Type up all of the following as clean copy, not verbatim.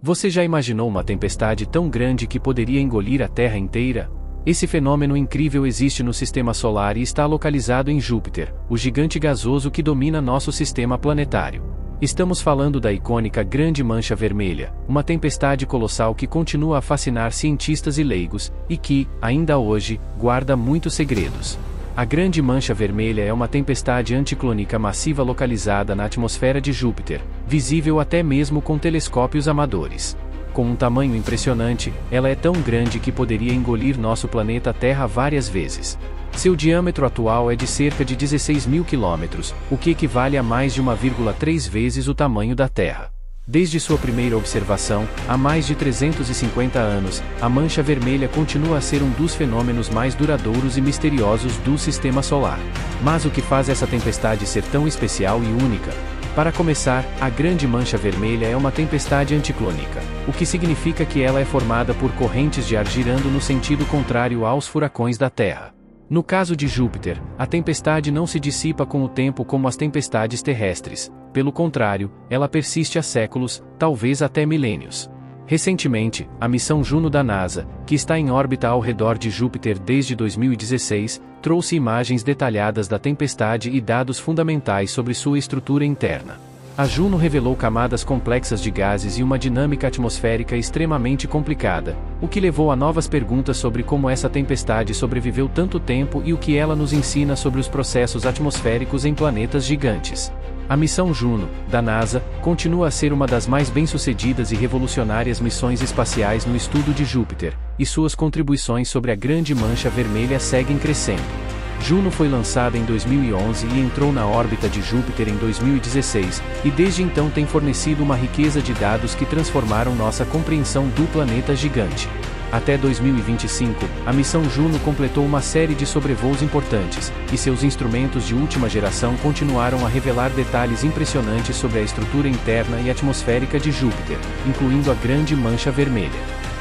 Você já imaginou uma tempestade tão grande que poderia engolir a Terra inteira? Esse fenômeno incrível existe no Sistema Solar e está localizado em Júpiter, o gigante gasoso que domina nosso sistema planetário. Estamos falando da icônica Grande Mancha Vermelha, uma tempestade colossal que continua a fascinar cientistas e leigos, e que, ainda hoje, guarda muitos segredos. A Grande Mancha Vermelha é uma tempestade anticlônica massiva localizada na atmosfera de Júpiter, visível até mesmo com telescópios amadores. Com um tamanho impressionante, ela é tão grande que poderia engolir nosso planeta Terra várias vezes. Seu diâmetro atual é de cerca de 16 mil quilômetros, o que equivale a mais de 1,3 vezes o tamanho da Terra. Desde sua primeira observação, há mais de 350 anos, a Mancha Vermelha continua a ser um dos fenômenos mais duradouros e misteriosos do Sistema Solar. Mas o que faz essa tempestade ser tão especial e única? Para começar, a Grande Mancha Vermelha é uma tempestade anticlônica, o que significa que ela é formada por correntes de ar girando no sentido contrário aos furacões da Terra. No caso de Júpiter, a tempestade não se dissipa com o tempo como as tempestades terrestres. Pelo contrário, ela persiste há séculos, talvez até milênios. Recentemente, a missão Juno da NASA, que está em órbita ao redor de Júpiter desde 2016, trouxe imagens detalhadas da tempestade e dados fundamentais sobre sua estrutura interna. A Juno revelou camadas complexas de gases e uma dinâmica atmosférica extremamente complicada, o que levou a novas perguntas sobre como essa tempestade sobreviveu tanto tempo e o que ela nos ensina sobre os processos atmosféricos em planetas gigantes. A missão Juno, da NASA, continua a ser uma das mais bem-sucedidas e revolucionárias missões espaciais no estudo de Júpiter, e suas contribuições sobre a Grande Mancha Vermelha seguem crescendo. Juno foi lançada em 2011 e entrou na órbita de Júpiter em 2016, e desde então tem fornecido uma riqueza de dados que transformaram nossa compreensão do planeta gigante. Até 2025, a missão Juno completou uma série de sobrevoos importantes, e seus instrumentos de última geração continuaram a revelar detalhes impressionantes sobre a estrutura interna e atmosférica de Júpiter, incluindo a Grande Mancha Vermelha.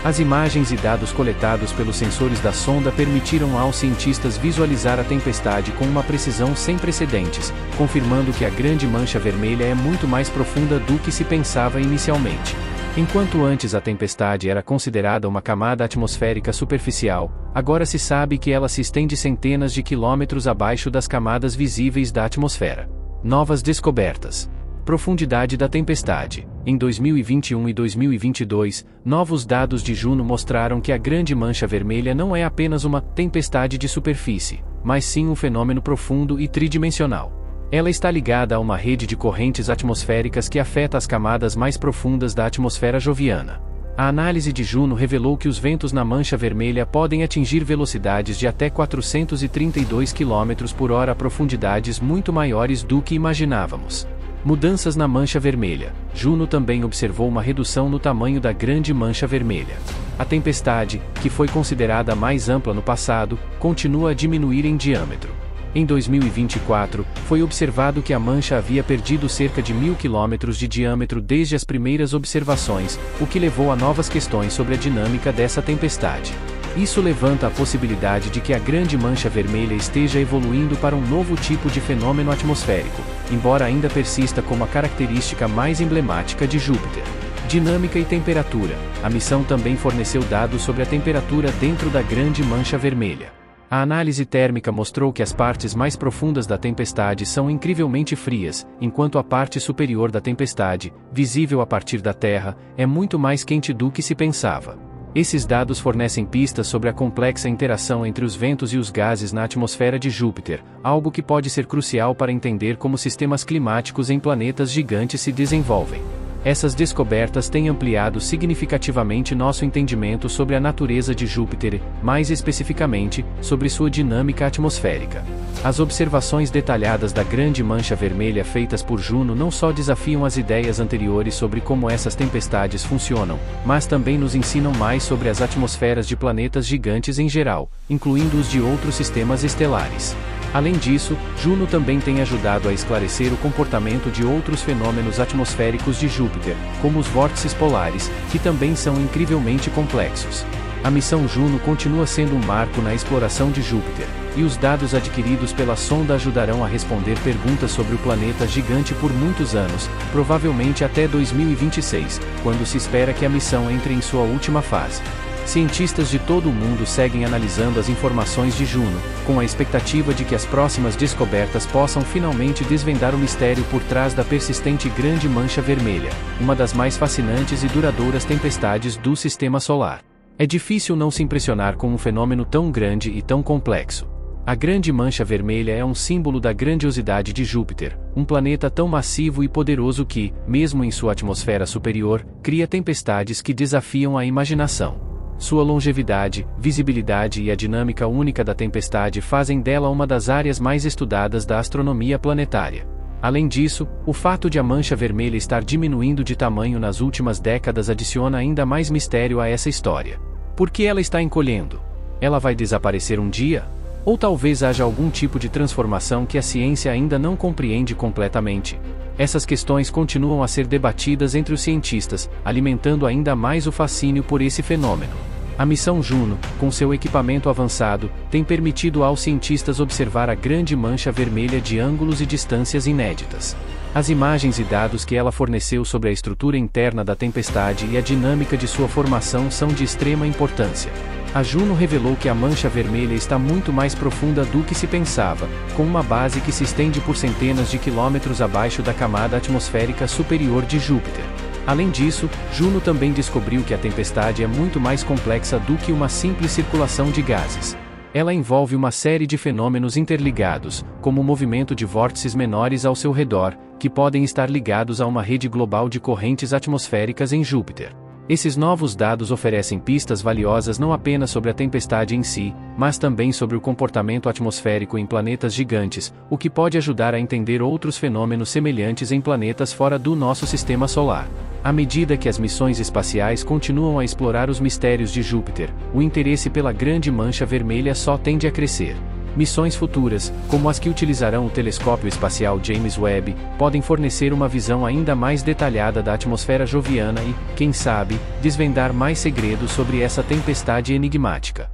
As imagens e dados coletados pelos sensores da sonda permitiram aos cientistas visualizar a tempestade com uma precisão sem precedentes, confirmando que a Grande Mancha Vermelha é muito mais profunda do que se pensava inicialmente. Enquanto antes a tempestade era considerada uma camada atmosférica superficial, agora se sabe que ela se estende centenas de quilômetros abaixo das camadas visíveis da atmosfera. Novas descobertas. Profundidade da tempestade. Em 2021 e 2022, novos dados de Juno mostraram que a Grande Mancha Vermelha não é apenas uma tempestade de superfície, mas sim um fenômeno profundo e tridimensional. Ela está ligada a uma rede de correntes atmosféricas que afeta as camadas mais profundas da atmosfera joviana. A análise de Juno revelou que os ventos na Mancha Vermelha podem atingir velocidades de até 432 km por hora a profundidades muito maiores do que imaginávamos. Mudanças na Mancha Vermelha. Juno também observou uma redução no tamanho da Grande Mancha Vermelha. A tempestade, que foi considerada a mais ampla no passado, continua a diminuir em diâmetro. Em 2024, foi observado que a mancha havia perdido cerca de 1.000 km de diâmetro desde as primeiras observações, o que levou a novas questões sobre a dinâmica dessa tempestade. Isso levanta a possibilidade de que a Grande Mancha Vermelha esteja evoluindo para um novo tipo de fenômeno atmosférico, embora ainda persista como a característica mais emblemática de Júpiter. Dinâmica e temperatura. A missão também forneceu dados sobre a temperatura dentro da Grande Mancha Vermelha. A análise térmica mostrou que as partes mais profundas da tempestade são incrivelmente frias, enquanto a parte superior da tempestade, visível a partir da Terra, é muito mais quente do que se pensava. Esses dados fornecem pistas sobre a complexa interação entre os ventos e os gases na atmosfera de Júpiter, algo que pode ser crucial para entender como sistemas climáticos em planetas gigantes se desenvolvem. Essas descobertas têm ampliado significativamente nosso entendimento sobre a natureza de Júpiter e, mais especificamente, sobre sua dinâmica atmosférica. As observações detalhadas da Grande Mancha Vermelha feitas por Juno não só desafiam as ideias anteriores sobre como essas tempestades funcionam, mas também nos ensinam mais sobre as atmosferas de planetas gigantes em geral, incluindo os de outros sistemas estelares. Além disso, Juno também tem ajudado a esclarecer o comportamento de outros fenômenos atmosféricos de Júpiter, como os vórtices polares, que também são incrivelmente complexos. A missão Juno continua sendo um marco na exploração de Júpiter, e os dados adquiridos pela sonda ajudarão a responder perguntas sobre o planeta gigante por muitos anos, provavelmente até 2026, quando se espera que a missão entre em sua última fase. Cientistas de todo o mundo seguem analisando as informações de Juno, com a expectativa de que as próximas descobertas possam finalmente desvendar o mistério por trás da persistente Grande Mancha Vermelha, uma das mais fascinantes e duradouras tempestades do Sistema Solar. É difícil não se impressionar com um fenômeno tão grande e tão complexo. A Grande Mancha Vermelha é um símbolo da grandiosidade de Júpiter, um planeta tão massivo e poderoso que, mesmo em sua atmosfera superior, cria tempestades que desafiam a imaginação. Sua longevidade, visibilidade e a dinâmica única da tempestade fazem dela uma das áreas mais estudadas da astronomia planetária. Além disso, o fato de a mancha vermelha estar diminuindo de tamanho nas últimas décadas adiciona ainda mais mistério a essa história. Por que ela está encolhendo? Ela vai desaparecer um dia? Ou talvez haja algum tipo de transformação que a ciência ainda não compreende completamente? Essas questões continuam a ser debatidas entre os cientistas, alimentando ainda mais o fascínio por esse fenômeno. A missão Juno, com seu equipamento avançado, tem permitido aos cientistas observar a Grande Mancha Vermelha de ângulos e distâncias inéditas. As imagens e dados que ela forneceu sobre a estrutura interna da tempestade e a dinâmica de sua formação são de extrema importância. A Juno revelou que a Mancha Vermelha está muito mais profunda do que se pensava, com uma base que se estende por centenas de quilômetros abaixo da camada atmosférica superior de Júpiter. Além disso, Juno também descobriu que a tempestade é muito mais complexa do que uma simples circulação de gases. Ela envolve uma série de fenômenos interligados, como o movimento de vórtices menores ao seu redor, que podem estar ligados a uma rede global de correntes atmosféricas em Júpiter. Esses novos dados oferecem pistas valiosas não apenas sobre a tempestade em si, mas também sobre o comportamento atmosférico em planetas gigantes, o que pode ajudar a entender outros fenômenos semelhantes em planetas fora do nosso sistema solar. À medida que as missões espaciais continuam a explorar os mistérios de Júpiter, o interesse pela Grande Mancha Vermelha só tende a crescer. Missões futuras, como as que utilizarão o telescópio espacial James Webb, podem fornecer uma visão ainda mais detalhada da atmosfera joviana e, quem sabe, desvendar mais segredos sobre essa tempestade enigmática.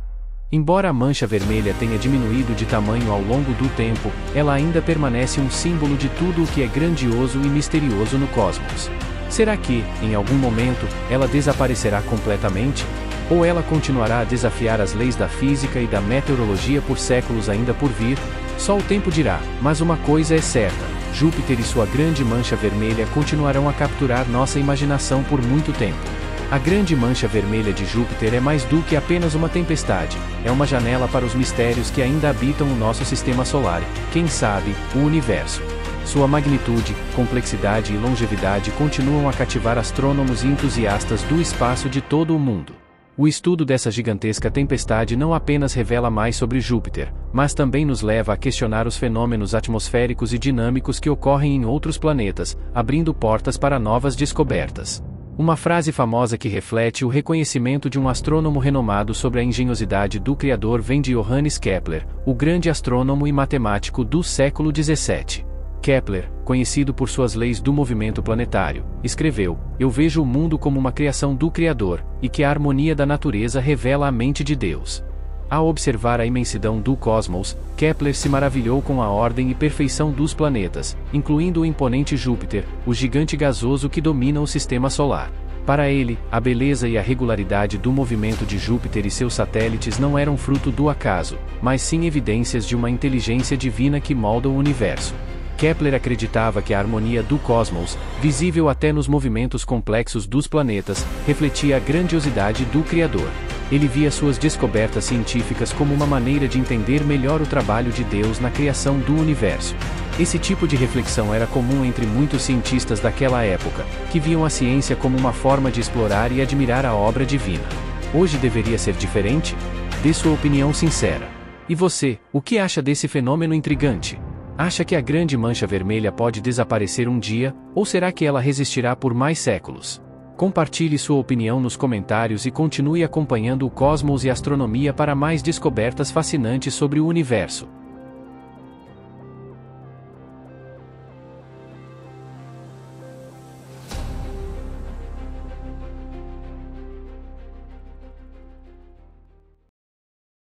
Embora a mancha vermelha tenha diminuído de tamanho ao longo do tempo, ela ainda permanece um símbolo de tudo o que é grandioso e misterioso no cosmos. Será que, em algum momento, ela desaparecerá completamente? Ou ela continuará a desafiar as leis da física e da meteorologia por séculos ainda por vir? Só o tempo dirá, mas uma coisa é certa: Júpiter e sua Grande Mancha Vermelha continuarão a capturar nossa imaginação por muito tempo. A Grande Mancha Vermelha de Júpiter é mais do que apenas uma tempestade, é uma janela para os mistérios que ainda habitam o nosso sistema solar, quem sabe, o universo. Sua magnitude, complexidade e longevidade continuam a cativar astrônomos e entusiastas do espaço de todo o mundo. O estudo dessa gigantesca tempestade não apenas revela mais sobre Júpiter, mas também nos leva a questionar os fenômenos atmosféricos e dinâmicos que ocorrem em outros planetas, abrindo portas para novas descobertas. Uma frase famosa que reflete o reconhecimento de um astrônomo renomado sobre a engenhosidade do Criador vem de Johannes Kepler, o grande astrônomo e matemático do século XVII. Kepler, conhecido por suas leis do movimento planetário, escreveu: "Eu vejo o mundo como uma criação do Criador, e que a harmonia da natureza revela a mente de Deus." Ao observar a imensidão do cosmos, Kepler se maravilhou com a ordem e perfeição dos planetas, incluindo o imponente Júpiter, o gigante gasoso que domina o sistema solar. Para ele, a beleza e a regularidade do movimento de Júpiter e seus satélites não eram fruto do acaso, mas sim evidências de uma inteligência divina que molda o universo. Kepler acreditava que a harmonia do cosmos, visível até nos movimentos complexos dos planetas, refletia a grandiosidade do Criador. Ele via suas descobertas científicas como uma maneira de entender melhor o trabalho de Deus na criação do universo. Esse tipo de reflexão era comum entre muitos cientistas daquela época, que viam a ciência como uma forma de explorar e admirar a obra divina. Hoje deveria ser diferente? Dê sua opinião sincera. E você, o que acha desse fenômeno intrigante? Acha que a Grande Mancha Vermelha pode desaparecer um dia, ou será que ela resistirá por mais séculos? Compartilhe sua opinião nos comentários e continue acompanhando o cosmos e a astronomia para mais descobertas fascinantes sobre o universo.